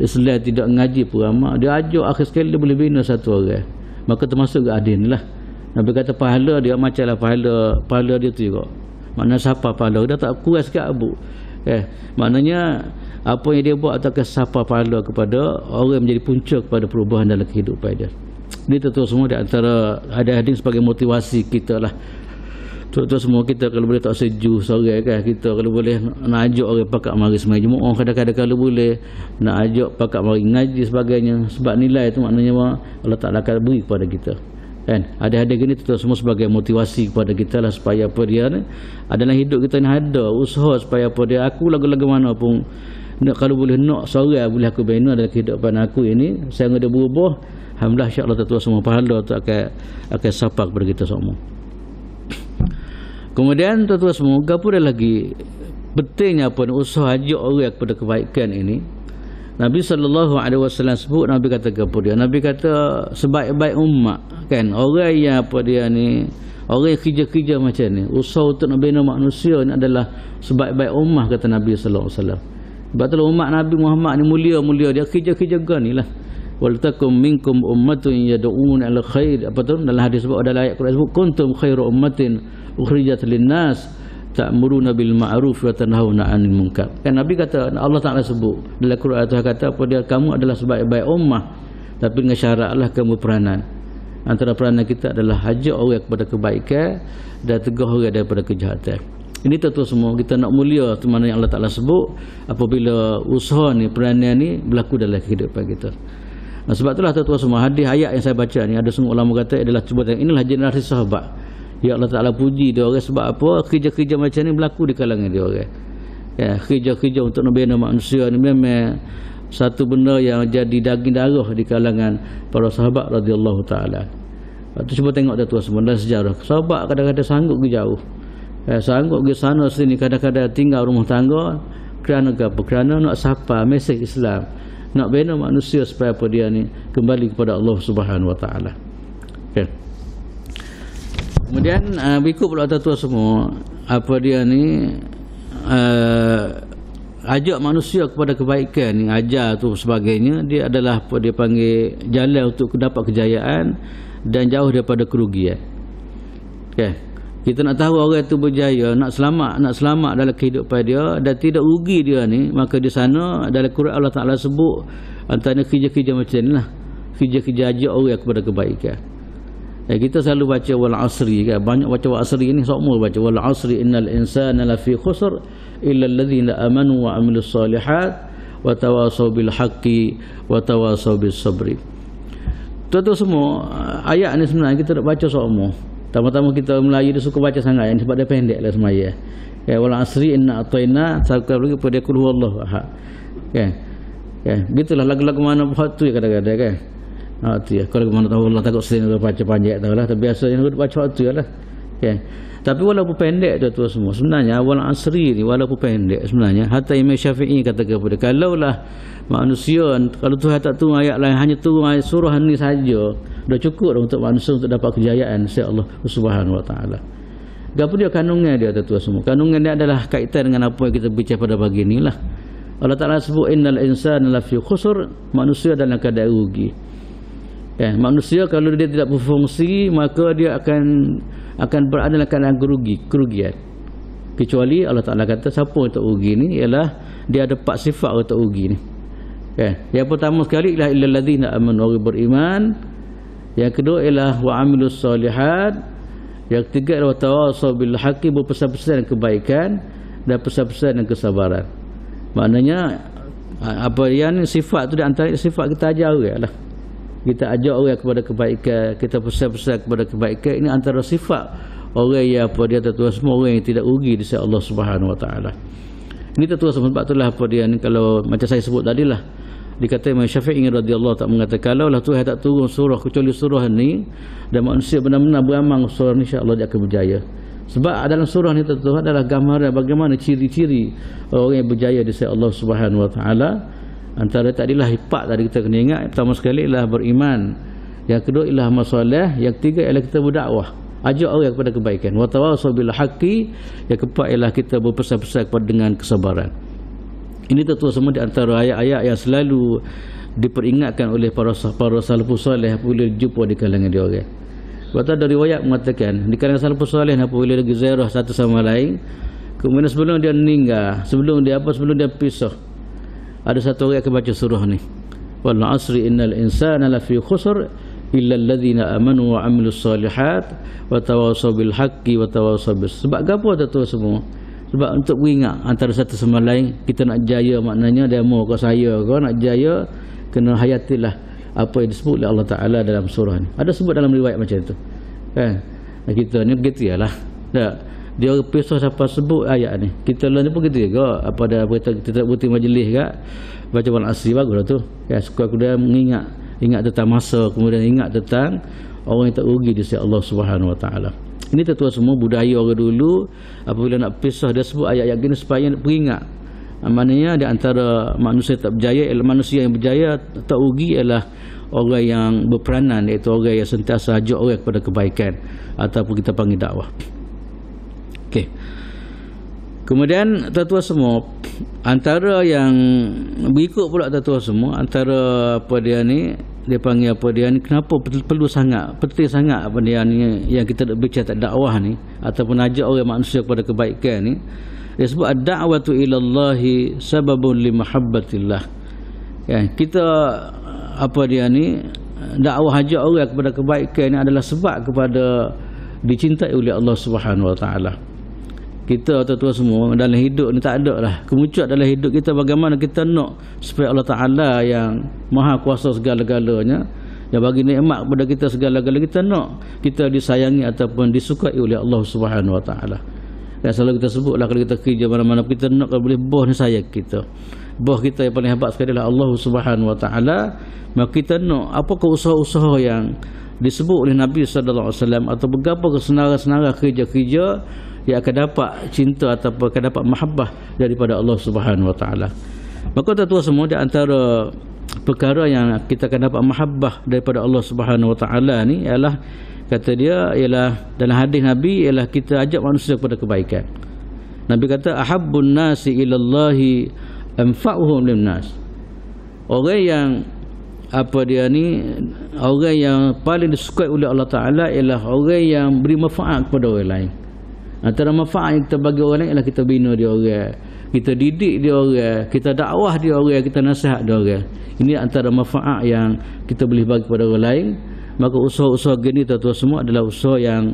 Speaker 2: Islam tidak mengaji pun ramah, dia ajak akhir sekali dia boleh bina satu orang, maka termasuk ke adin lah. Nabi kata pahala dia macam lah pahala dia tu juga. Maknanya siapa pahala dia tak kuat sikit abu. Maknanya apa yang dia buat ataukah siapa pahala kepada orang yang menjadi punca kepada perubahan dalam kehidupan dia. Ini tentu semua di antara hadis sebagai motivasi kita lah. Tentu semua kita kalau boleh tak sejuk sore kan, kita kalau boleh nak ajak orang pakak mari semai Jumaat, kadang-kadang kalau boleh nak ajak pakak mari ngaji sebagainya, sebab nilai tu maknanya Allah Ta'ala akan beri kepada kita kan. Ada gini itu semua sebagai motivasi kepada kita lah, supaya apa dia ni adalah hidup kita ni ada usaha supaya apa dia, aku lagu-lagu mana pun nak, kalau boleh nak seorang boleh aku bina dalam kehidupan aku ini, saya ada berubah, alhamdulillah insya-Allah tu semua pahala tu akan sapa kepada kita semua. Kemudian tu semua gapo dah lagi pentingnya apa usaha ajak orang kepada kebaikan ini. Nabi SAW sebut, Nabi kata apa dia? Nabi kata sebaik-baik umat kan, orang yang apa dia ni, orang yang kerja-kerja macam ni, usaha untuk nak bina manusia ni adalah sebaik-baik umat, kata Nabi SAW. Sebab tu umat Nabi Muhammad ni mulia-mulia, dia kerja-kerja gani lah. Wal takum minkum ummatun yad'un al khair, apa tu dalam hadis sebut, dalam ayat Quran sebut kuntum khairu ummatin ukhrijat lin-nas ta'muruna bil ma'ruf wa tanhauna 'anil munkar. Kan Nabi kata, Allah Taala sebut dalam Quran itu kata apa dia, kamu adalah sebaik-baik ummah, tapi dengan syaratlah kamu peranan. Antara peranan kita adalah ajak orang kepada kebaikan dan tegah orang daripada kejahatan. Ini tentu semua kita nak mulia tu mana yang Allah Ta'ala sebut apabila usaha ni, peranan ni berlaku dalam kehidupan kita. Sebab itulah tuan-tuan semua, hadis ayat yang saya baca ni ada semua ulama kata adalah cuba tengok, inilah generasi sahabat. Ya Allah Ta'ala puji dia orang sebab apa? Kerja-kerja macam ni berlaku di kalangan dia orang. Ya, kerja-kerja untuk membina manusia ni memang satu benda yang jadi daging darah di kalangan para sahabat radhiyallahu taala. Lepas tu cuba tengok tuan-tuan semua dalam sejarah. Sahabat kadang-kadang sanggup pergi jauh. Sanggup pergi sana sini, kadang-kadang tinggal rumah tangga kerana apa? Kerana nak sapa mesej Islam, nak bina manusia supaya apa dia ni kembali kepada Allah Subhanahu Wa Taala. Okay. Kemudian berikut pula tuan-tuan semua, apa dia ni ajak manusia kepada kebaikan ni, ajar tu sebagainya, dia adalah apa dia panggil jalan untuk dapat kejayaan dan jauh daripada kerugian. Okay. Kita nak tahu orang itu berjaya, nak selamat dalam kehidupan dia dan tidak rugi dia ni, maka di sana dalam Quran Allah Ta'ala sebut antara kerja-kerja macam ni lah, kerja-kerja ajak orang kepada kebaikan. Kita selalu baca wal asri kan, banyak baca wal asri ni, semua baca wal asri innal insana lafi khusr illa alladhina amanu wa amilus solihat wa tawasaw bil haqqi wa tawasaw bis sabri. Tuan-tuan semua, ayat ni sebenarnya kita nak baca semua. Tama-tama kita Melayu dia suka baca sangat yang sebab dia pendek lah semaya. Ya wal asri inna ataina sakal lagi pada qul huwallahu ahad. Gitulah lagu-lagu mana buat tu ya kadang-kadang kan. Tu ya. Kalau mana tahu Allah takut sini baca panjang tahulah, tapi biasanya dia baca tu lah. Tapi walaupun pendek tu semua, sebenarnya wal asri ni walaupun pendek sebenarnya hatta Imam Syafi'i kata kepada kalaulah manusia kalau Tuhan tak turun ayat lain, hanya turun ayat surah ni saja, dah cukup dah untuk manusia untuk dapat kejayaan insya Allah Subhanahu Wa Taala. Gapo dia kandungan dia tuan semua. Kandungan dia adalah kaitan dengan apa yang kita bincang pada pagi inilah. Allah Taala sebut innal insana lafi khusr, manusia dalam keadaan rugi. Manusia kalau dia tidak berfungsi maka dia akan berada dalam keadaan kerugian. Kecuali Allah Taala kata siapa yang tak rugi ni ialah dia ada 4 sifat orang tak rugi ni. Yang pertama sekali ialah illal ladzina amanu, orang beriman. Yang kedua ialah wa amilus solihat. Yang ketiga ialah tawasaw bil haqqi, berpesan-pesan kebaikan dan pesan-pesan dan kesabaran. Maknanya apa yang sifat tu di antara sifat kita ajar orang lah. Kita ajak orang kepada kebaikan, kita pesan-pesan kepada kebaikan. Ini antara sifat orang yang apa dia tuan semua, orang yang tidak rugi di sisi Allah Subhanahu Wa Taala. Ini tuan sebab itulah apa dia ni, kalau macam saya sebut tadilah, dikata Imam Syafi'i radhiyallahu ta'ala mengatakan kalaulah Tuhan tak turun surah kecuali surah ni dan manusia benar-benar beramal surah ni, insya-Allah dia akan berjaya. Sebab dalam surah ni tuan adalah gambaran bagaimana ciri-ciri orang yang berjaya di sisi Allah Subhanahu Wa Taala. Antara tadilah 4 tadi kita kena ingat. Pertama sekali ialah beriman, yang kedua ialah amal soleh, yang ketiga ialah kita berdakwah, ajak orang kepada kebaikan, wa tawasaw bil haqqi, yang keempat ialah kita berpesan-pesan dengan kesabaran. Ini tentu semua di antara ayat-ayat yang selalu diperingatkan oleh para salafus soleh apabila jumpa di kalangan dia orang. Sebab ada riwayat mengatakan di kalangan salafus soleh apabila dia ziarah satu sama lain, kemudian sebelum dia meninggal, sebelum dia pisah, ada satu orang akan baca surah ni. Wal asri innal insana lafi khusr illa alladhina amanu wa amilus solihat wa tawasaw bil haqqi wa tawasaw bis. Sebab apa tu semua? Sebab untuk beringat antara satu sama lain, kita nak jaya maknanya demo ke saya ke nak jaya kena hayatilah apa yang disebut oleh Allah Taala dalam surah ni. Ada sebut dalam riwayat macam tu. Kita ni begitu yalah. Dia pisah siapa sebut ayat ni. Kita lain pun gitu juga. Apa ada kita buti majlis kat baca wal asri baguslah tu. Suka kemudian ingat tentang masa, kemudian ingat tentang orang yang tak rugi di sisi Allah Subhanahu Wa Taala. Ini tentu semua budaya orang dulu apabila nak pisah dia sebut ayat-ayat gini supaya peringat. Maknanya di antara manusia tak berjaya, manusia yang berjaya tak rugi ialah orang yang berperanan, iaitu orang yang sentiasa ajak orang kepada kebaikan ataupun kita panggil dakwah. Okey. Kemudian tuan-tuan semua, antara yang berikut pula tuan-tuan semua, antara apa dia ni, dia panggil apa dia ni, kenapa perlu sangat, penting sangat apa dia ni yang kita nak bincang tak dakwah ni ataupun ajak orang manusia kepada kebaikan ni. Dia sebut ad-da'watu ilallahi sababun li mahabbatillah. Kita apa dia ni, dakwah ajak orang kepada kebaikan ni adalah sebab kepada dicintai oleh Allah Subhanahu Wa Taala. Kita tuan-tuan semua dalam hidup ni tak ada lah kemuncuan dalam hidup kita bagaimana kita nak supaya Allah Ta'ala yang maha kuasa segala-galanya, yang bagi nikmat kepada kita segala-galanya, kita nak kita disayangi ataupun disukai oleh Allah Subhanahu Wa Ta'ala. Dan selalu kita sebutlah kalau kita kerja mana-mana, kita nak kalau boleh bos ni sayang kita, bos kita yang paling hebat sekali adalah Allah Subhanahu Wa Ta'ala. Maka kita nak apakah usaha-usaha yang disebut oleh Nabi sallallahu alaihi wasallam atau beberapa kesenara-senara kerja-kerja yang akan dapat cinta ataupun akan dapat mahabbah daripada Allah Subhanahu Wa Ta'ala. Maka tuan-tuan semua, di antara perkara yang kita akan dapat mahabbah daripada Allah Subhanahu Wa Ta'ala ni ialah, kata dia, ialah dalam hadis Nabi, ialah kita ajak manusia kepada kebaikan. Nabi kata ahabbun nasi ilallahi anfa'uhum linnas. Orang yang orang yang paling disukai oleh Allah Ta'ala ialah orang yang beri manfaat kepada orang lain. Antara manfaat yang kita bagi orang lain ialah kita bina dia orang, kita didik dia orang, kita dakwah dia orang, kita nasihat dia orang. Ini antara manfaat yang kita boleh bagi kepada orang lain. Maka usaha-usaha gini tuan-tuan semua adalah usaha yang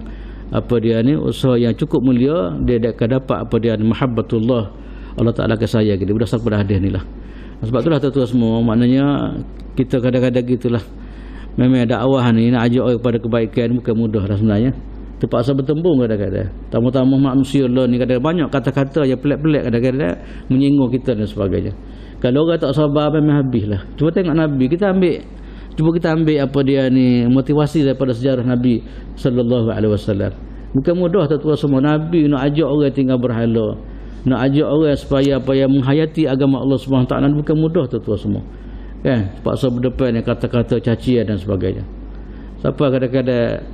Speaker 2: usaha yang cukup mulia. Dia akan dapat mahabbatullah, Allah Ta'ala akan sayang kita berdasarkan pada hadis ni lah. Sebab itulah tuan-tuan semua, maknanya kita kadang-kadang gitulah, memang dakwah ni nak ajak orang kepada kebaikan bukan mudah lah sebenarnya. Terpaksa bertembung kadang-kadang. Tamu-tamu manusia lah ni kadang-kadang banyak kata-kata yang pelik-pelik, kadang-kadang menyinggung kita dan sebagainya. Kalau orang tak sabar memang habislah. Cuba tengok Nabi, kita ambil apa dia ni motivasi daripada sejarah Nabi sallallahu alaihi wasallam. Bukan mudah tuan-tuan semua. Nabi nak ajak orang tinggal berhala, nak ajak orang supaya menghayati agama Allah Subhanahu Wa Taala, bukan mudah tuan-tuan semua. Kan? Terpaksa berdepan dengan kata-kata cacian dan sebagainya. Siapa kadang-kadang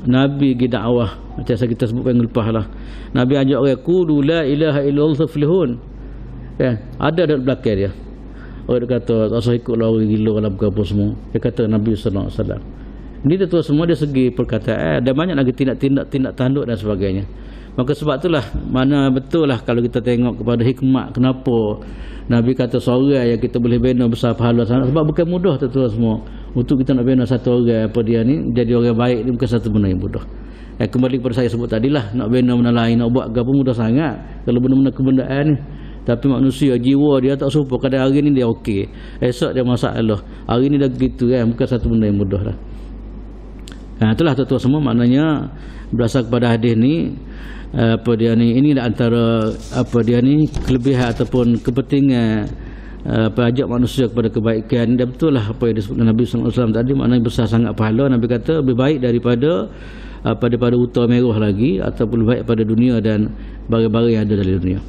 Speaker 2: Nabi pergi dakwah, macam kita sebut yang lepas lah, Nabi ajak orang qulu la ilaha illallah tuflihun. Kan? Ada dalam belakang dia. Orang dia kata tak usah ikutlah orang gila dalam apa semua. Dia kata Nabi sallallahu alaihi wasallam. Ini tuan semua dia segi perkataan, dan banyak lagi tindak tanduk dan sebagainya. Maka sebab itulah mana betul lah kalau kita tengok kepada hikmat kenapa Nabi kata seorang yang kita boleh bina besar pahala sangat, sebab bukan mudah tuan-tuan semua untuk kita nak bina satu orang jadi orang baik ni, bukan satu benda yang mudah. Kembali kepada saya sebut tadilah, nak bina benda lain, nak buat apa mudah sangat kalau benda-benda kebendaan ni. Tapi manusia jiwa dia tak serupa. Kadang hari ni dia okey, esok dia masalah, hari ni dah begitu kan, bukan satu benda yang mudah lah. Itulah tuan-tuan semua, maknanya berdasar kepada hadis ni ini antara kelebihan ataupun kepentingan ajak manusia kepada kebaikan. Dan betul lah apa yang disebutkan Nabi SAW tadi, maknanya besar sangat pahala. Nabi kata lebih baik daripada unta merah lagi, ataupun lebih baik pada dunia dan barang-barang yang ada dalam dunia.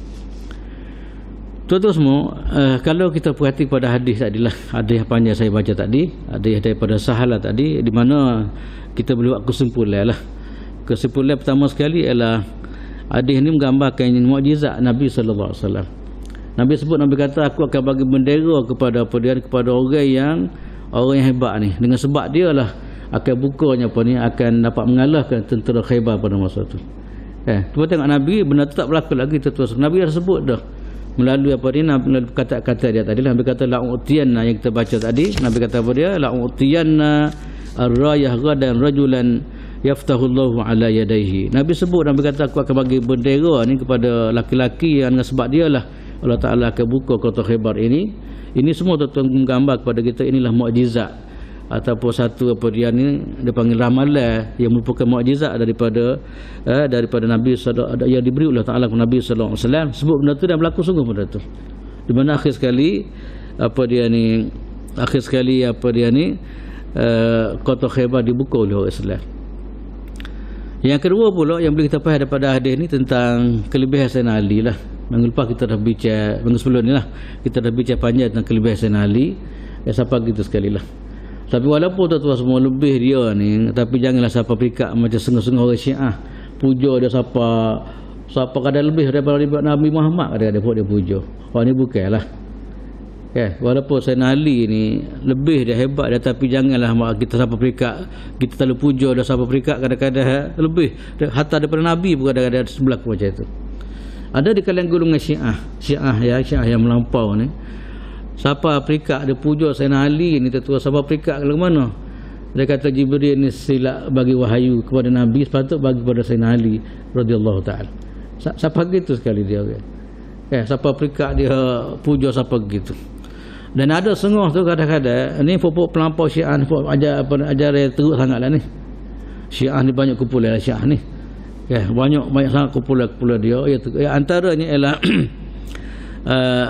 Speaker 2: Tuan-tuan semua, kalau kita perhati pada hadis tadilah, hadis panjang saya baca tadi, hadis daripada Sahalah tadi, di mana kita boleh buat kesimpulan lah. Kesimpulan pertama sekali ialah hadis ini menggambarkan mukjizat Nabi sallallahu alaihi wasallam. Nabi kata aku akan bagi bendera kepada orang yang hebat ni. Dengan sebab dia lah akan bukanya akan dapat mengalahkan tentera Khaybar pada masa tu. Cuba tengok Nabi, benda tu tak berlaku lagi tuan-tuan. Nabi dah sebut dah melalui melalui kata-kata dia tadi. Nabi kata la'utiyanna, yang kita baca tadi. Nabi kata apa dia? La'utiyanna ar-rayah ghadan rajulan yaftahullahu ala yadayhi. Nabi sebut, Nabi kata aku akan bagi bendera ni kepada laki-laki yang dengan sebab dia lah Allah Ta'ala akan buka kota Khaybar ini. Ini semua tuan-tuan menggambar kepada kita, inilah mukjizat ataupun satu dia panggil ramalan yang merupakan mukjizat daripada Nabi yang diberi oleh Ta'ala kepada Nabi sallallahu alaihi wasallam. Sebut benda tu dan berlaku sungguh benda tu. Di mana akhir sekali kota Khaybar dibuka oleh orang Islam. Yang kedua pula yang boleh kita faham daripada hadis ni tentang kelebihan Sayyidina Ali lah. Minggu lepas kita dah bicara, minggu sebelum ni lah kita dah bicara panjang tentang kelebihan Sayyidina Ali. Siapa gitu sekali lah. Tapi walaupun tuan-tuan semua lebih dia ni, tapi janganlah siapa perikat macam setengah-setengah orang Syiah puja dia siapa kadang lebih daripada Nabi Muhammad, kadang-kadang dia puja. Orang ni bukanlah. Walaupun Sayyidina Ali ni lebih dia hebat dia, tapi janganlah kita siapa perikat, kita terlalu puja dia siapa perikat, kadang-kadang lebih hatta daripada Nabi pun kadang-kadang sebelah macam itu. Ada di kalangan golongan Syiah yang melampau ni, siapa perikat dia puja Sayyidina Ali ni tentu siapa perikat ke mana. Dia kata Jibril ni silap bagi wahyu kepada Nabi, sepatut bagi kepada Sayyidina Ali radhiyallahu taala. Siapa gitu sekali dia kan. Siapa perikat dia puja siapa gitu. Dan ada sengah tu kadang-kadang ni pupuk pelampau Syiah ni ajar teruk sangatlah ni. Syiah ni banyak kumpulan Syiah ni. Banyak sangat kumpulan dia. Antaranya ialah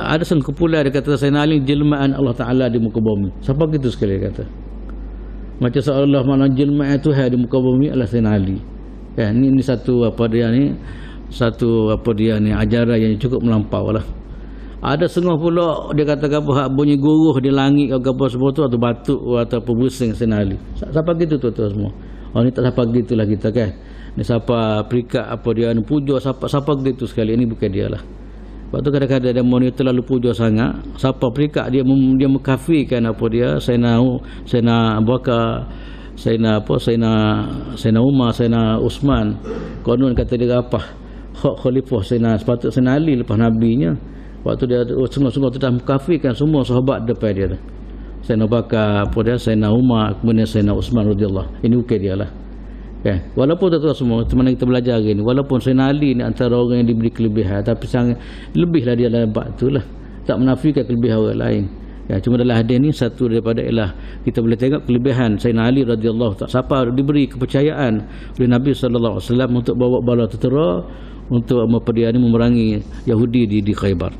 Speaker 2: ada sengah kumpulan dia kata Sayyidina Ali jelmaan Allah Taala di muka bumi. Siapa gitu sekali dia kata. Macam seolah mana jelmaan Tuhan di muka bumi adalah Sayyidina Ali. Ni satu ajaran yang cukup melampau lah. Ada setengah pula dia kata apa bunyi guruh di langit apa semua tu atau batuk atau pusing senali. Siapa gitu tu semua. Ni tak siapa gitulah kita kan. Ni siapa perikat apa dia puja siapa gitu sekali, ini bukan dia lah. Sebab tu kadang-kadang dia mau terlalu puja sangat. Siapa perikat dia mengkafirkan apa dia Sayyidina Abu Bakar, Sayyidina Umar, Sayyidina Uthman. Konon kata dia apa? Hak khalifah sepatut Sayyidina Ali lepas nabinya. Waktu dia sungguh-sungguh tu dah mengkafirkan semua sahabat depan dia tu. Sayyidina Bakar, apa dia Sayyidina Umar, kemudian Sayyidina Uthman radhiyallahu. Ini bukan dia lah. Walaupun tuan-tuan semua mana kita belajar hari ni, walaupun Sayyidina Ali ni antara orang yang diberi kelebihan, tapi sangat lebihlah dia dalam bab tu lah. Tak menafikan kelebihan orang lain. Cuma dalam hadis ni satu daripada ialah kita boleh tengok kelebihan Sayyidina Ali radhiyallahu ta'ala. Siapa diberi kepercayaan oleh Nabi sallallahu alaihi wasallam untuk bawa bala tentera untuk memerangi Yahudi di Khaybar.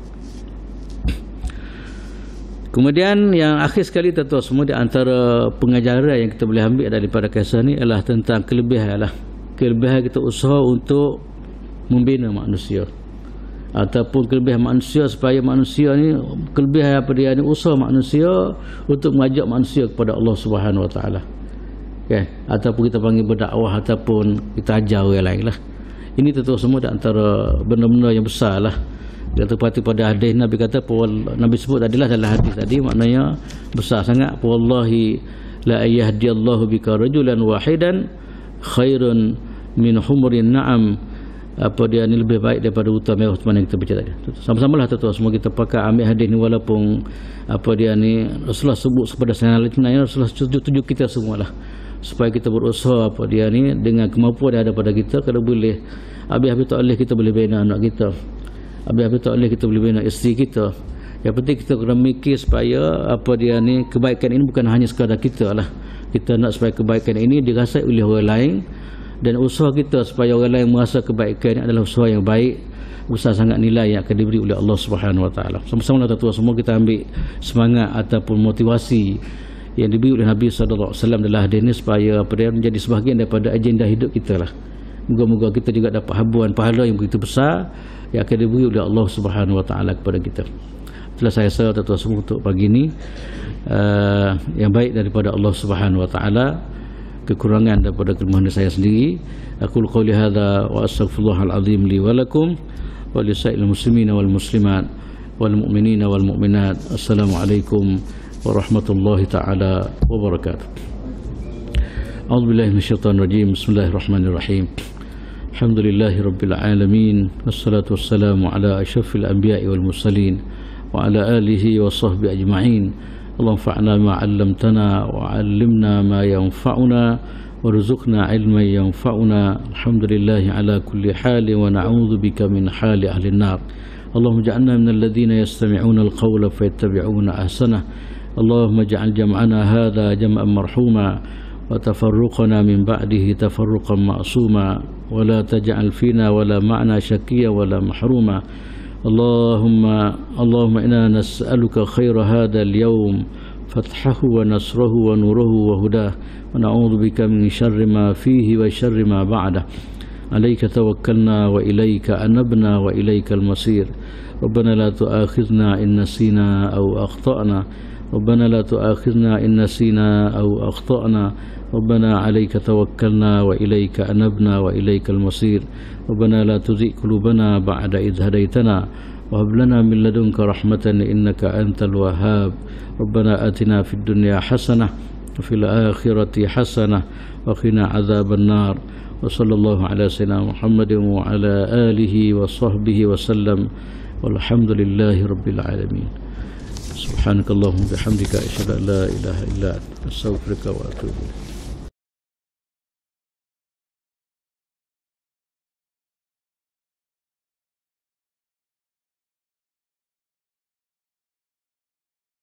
Speaker 2: Kemudian yang akhir sekali tuan-tuan semua, di antara pengajaran yang kita boleh ambil daripada kisah ni adalah tentang kelebihan kita usaha untuk membina manusia, ataupun kelebihan manusia supaya manusia ni kelebihan apa dia ni usaha manusia untuk mengajak manusia kepada Allah Subhanahu Wa Taala. Ataupun kita panggil berdakwah ataupun kita ajar orang lain lah. Ini tuan-tuan semua di antara benda-benda yang besar lah. Dia terpati pada hadis Nabi kata, Nabi sebut adalah dalam hadis tadi, maknanya besar sangat. Wallahi la yahdiyallahu bika rajulan wahidan khairun min humurin na'am. Apa dia ni lebih baik daripada unta merah mana kita baca tadi. Sama-samalah tuan-tuan semua kita pakai ambil hadis ni, walaupun apa dia ni Rasulullah sebut kepada saya sebenarnya Rasulullah tuju kita semualah supaya kita berusaha apa dia ni dengan kemampuan yang ada pada kita. Kalau boleh habis-habis tak boleh kita boleh bina anak kita, habis-habis tak boleh kita boleh bina isteri kita. Yang penting kita kena mikir supaya apa dia ni kebaikan ini bukan hanya sekadar kita lah. Kita nak supaya kebaikan ini dirasai oleh orang lain, dan usaha kita supaya orang lain merasa kebaikan ini adalah usaha yang baik, besar sangat nilai yang akan diberi oleh Allah Subhanahu Wa Taala. Sama-sama tuan-tuan semua kita ambil semangat ataupun motivasi yang diberi oleh Nabi sallallahu alaihi wasallam dalam hadis ini supaya apa dia menjadi sebahagian daripada agenda hidup kita lah. Moga-moga kita juga dapat habuan pahala yang begitu besar yang akan diberi oleh Allah Subhanahu Wa Taala kepada kita. Itulah saya rasa tuan-tuan semua untuk pagi ini yang baik daripada Allah Subhanahu Wa Taala, kekurangan daripada kelemahan saya sendiri. Aku qouli hadza wa astaghfirullahal azim li wa lakum wa lisa'il muslimina wal muslimat wal mu'minina wal mu'minat. Assalamualaikum warahmatullahi taala wabarakatuh. A'udzubillahi minasyaitonir rajim. Bismillahirrahmanirrahim. Alhamdulillahi rabbil alamin, wassalatu wassalamu ala asyrafil anbiya'i wal mursalin wa ala alihi wa sahbihi ajma'in. Allahumma fa'na ma 'allamtana wa 'allimna ma yanfa'una warzuqna 'ilman yanfa'una. Alhamdulillahi ala kulli halin wa na'udzu bika min hali ahli an-nar. Allahumma ij'alna minal ladzina yastami'una al-qawla fayattabi'una ahsanah. Allahumma ij'al jam'ana hadha jam'an marhuma wa tafarruqana min ba'dihi tafarruqan ma'suma wa la taj'al fina wa la ma'na shakiyya wa la mahruma. Allahumma inna nas'aluka khaira hadha al-yawm fathahu wa nasrahu wa nuruhu wa hudah wa na'udzu bika min sharri ma fihi wa sharri ma ba'dah. Alayka tawakkalna wa ilayka anabna wa ilaykal masir. Rabbana la tu'akhidhna in nasina aw akhta'na. Rabbana la tu'akhidhna in nasina aw akhta'na. Rabbana 'alaika tawakkalna wa ilaika anabna wa ilaikal masir. Rabbana la tuzigh qulubana ba'da idh hadaitana wa hab lana min ladunka rahmatan innaka antal wahhab. Rabbana atina fid dunya hasanah wa fil akhirati hasanah wa qina adzaban nar. Wa sallallahu ala sayyidina Muhammadin wa ala alihi wa sahbihi wa sallam. Walhamdulillahi rabbil alamin. Subhanakallahumma bihamdika asyhadu an la ilaha illa anta astaghfiruka wa atubu ilaik.